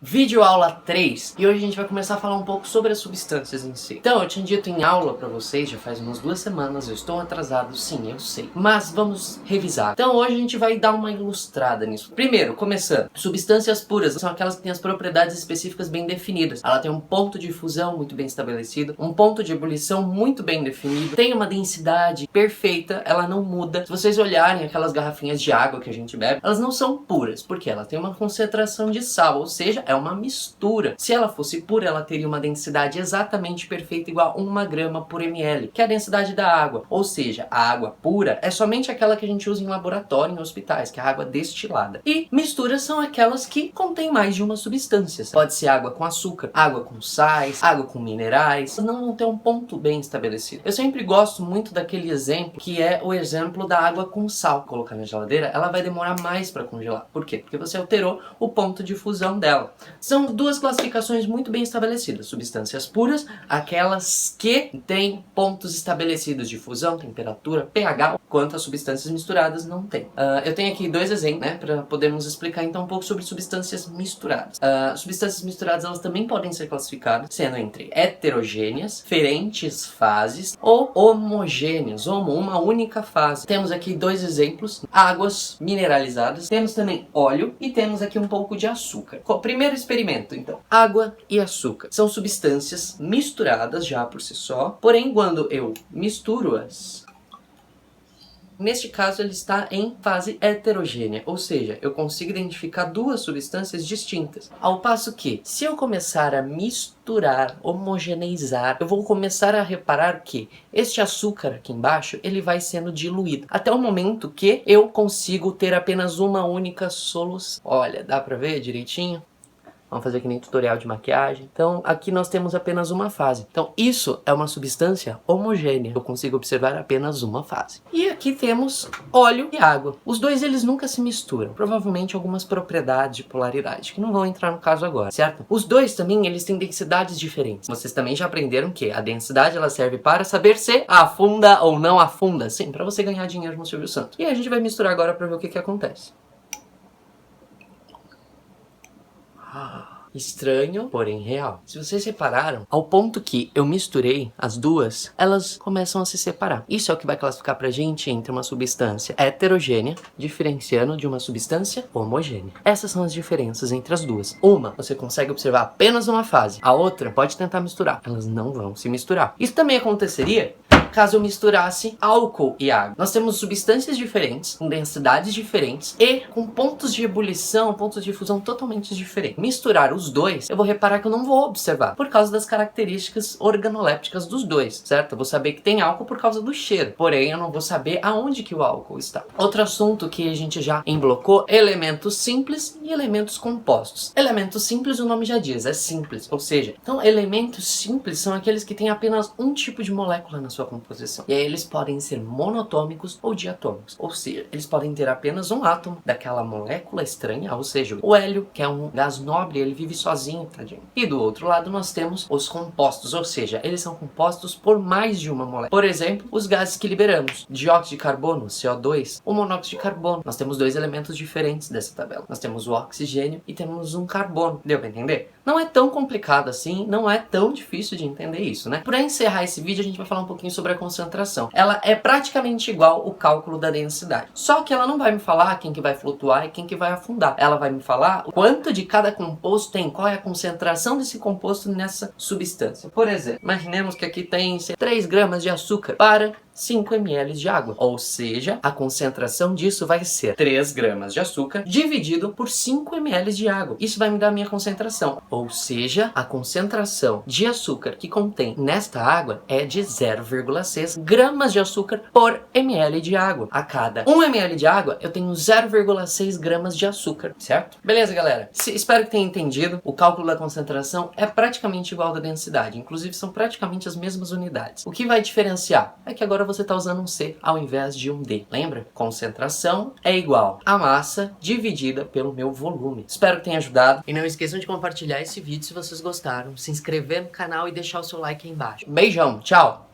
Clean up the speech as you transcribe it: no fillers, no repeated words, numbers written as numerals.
Vídeo aula 3, e hoje a gente vai começar a falar um pouco sobre as substâncias em si. Então, eu tinha dito em aula pra vocês, já faz umas 2 semanas, eu estou atrasado, sim, eu sei. Mas vamos revisar. Então, hoje a gente vai dar uma ilustrada nisso. Primeiro, começando, substâncias puras são aquelas que têm as propriedades específicas bem definidas. Ela tem um ponto de fusão muito bem estabelecido, um ponto de ebulição muito bem definido, tem uma densidade perfeita, ela não muda. Se vocês olharem aquelas garrafinhas de água que a gente bebe, elas não são puras, porque ela tem uma concentração de sal, ou seja, é uma mistura. Se ela fosse pura, ela teria uma densidade exatamente perfeita, igual a 1 grama por ml, que é a densidade da água. Ou seja, a água pura é somente aquela que a gente usa em laboratório, em hospitais, que é a água destilada. E misturas são aquelas que contêm mais de uma substância. Pode ser água com açúcar, água com sais, água com minerais. Não vão ter um ponto bem estabelecido. Eu sempre gosto muito daquele exemplo, que é o exemplo da água com sal. Colocar na geladeira, ela vai demorar mais para congelar. Por quê? Porque você alterou o ponto de fusão dela. São duas classificações muito bem estabelecidas. Substâncias puras, aquelas que têm pontos estabelecidos de fusão, temperatura, pH, quanto as substâncias misturadas não têm. Eu tenho aqui 2 exemplos, né, para podermos explicar então um pouco sobre substâncias misturadas. Substâncias misturadas, elas também podem ser classificadas sendo entre heterogêneas, diferentes fases, ou homogêneas, uma única fase. Temos aqui 2 exemplos: águas mineralizadas, temos também óleo e temos aqui um pouco de açúcar. Primeiro experimento, então. Água e açúcar são substâncias misturadas já por si só, porém quando eu misturo-as, neste caso ele está em fase heterogênea, ou seja, eu consigo identificar 2 substâncias distintas. Ao passo que, se eu começar a misturar, homogeneizar, eu vou começar a reparar que este açúcar aqui embaixo, ele vai sendo diluído, até o momento que eu consigo ter apenas uma única solução. Olha, dá pra ver direitinho? Vamos fazer que nem tutorial de maquiagem. Então, aqui nós temos apenas uma fase. Então, isso é uma substância homogênea. Eu consigo observar apenas uma fase. E aqui temos óleo e água. Os dois, eles nunca se misturam. Provavelmente algumas propriedades de polaridade, que não vão entrar no caso agora, certo? Os dois também, eles têm densidades diferentes. Vocês também já aprenderam que a densidade, ela serve para saber se afunda ou não afunda. Sim, para você ganhar dinheiro no Silvio Santos. E a gente vai misturar agora para ver o que acontece. Estranho, porém real. Se vocês repararam, ao ponto que eu misturei as duas, elas começam a se separar. Isso é o que vai classificar pra gente entre uma substância heterogênea, diferenciando de uma substância homogênea. Essas são as diferenças entre as duas. Uma, você consegue observar apenas uma fase. A outra, pode tentar misturar. Elas não vão se misturar. Isso também aconteceria caso eu misturasse álcool e água. Nós temos substâncias diferentes, com densidades diferentes e com pontos de ebulição, pontos de fusão totalmente diferentes. Misturar os dois, eu vou reparar que eu não vou observar, por causa das características organolépticas dos dois, certo? Eu vou saber que tem álcool por causa do cheiro, porém eu não vou saber aonde que o álcool está. Outro assunto que a gente já emblocou: elementos simples e elementos compostos. Elementos simples, o nome já diz, é simples, ou seja, então elementos simples são aqueles que têm apenas um tipo de molécula na sua composição. E aí eles podem ser monatômicos ou diatômicos, ou seja, eles podem ter apenas um átomo daquela molécula estranha, ou seja, o hélio, que é um gás nobre, ele vive sozinho, tadinho. E do outro lado nós temos os compostos, ou seja, eles são compostos por mais de uma molécula. Por exemplo, os gases que liberamos: dióxido de carbono, CO2, o monóxido de carbono. Nós temos 2 elementos diferentes dessa tabela. Nós temos o oxigênio e temos um carbono. Deu pra entender? Não é tão complicado assim, não é tão difícil de entender isso, né? Para encerrar esse vídeo, a gente vai falar um pouquinho sobre a concentração. Ela é praticamente igual ao cálculo da densidade. Só que ela não vai me falar quem que vai flutuar e quem que vai afundar. Ela vai me falar o quanto de cada composto tem, qual é a concentração desse composto nessa substância. Por exemplo, imaginemos que aqui tem 3 gramas de açúcar para 5 ml de água. Ou seja, a concentração disso vai ser 3 gramas de açúcar dividido por 5 ml de água. Isso vai me dar a minha concentração. Ou seja, a concentração de açúcar que contém nesta água é de 0,6 gramas de açúcar por ml de água. A cada 1 ml de água, eu tenho 0,6 gramas de açúcar, certo? Beleza, galera? Espero que tenha entendido. O cálculo da concentração é praticamente igual ao da densidade. Inclusive, são praticamente as mesmas unidades. O que vai diferenciar é que agora você está usando um C ao invés de um D. Lembra? Concentração é igual a massa dividida pelo meu volume. Espero que tenha ajudado. E não esqueçam de compartilhar esse vídeo se vocês gostaram, se inscrever no canal e deixar o seu like aí embaixo. Beijão, tchau!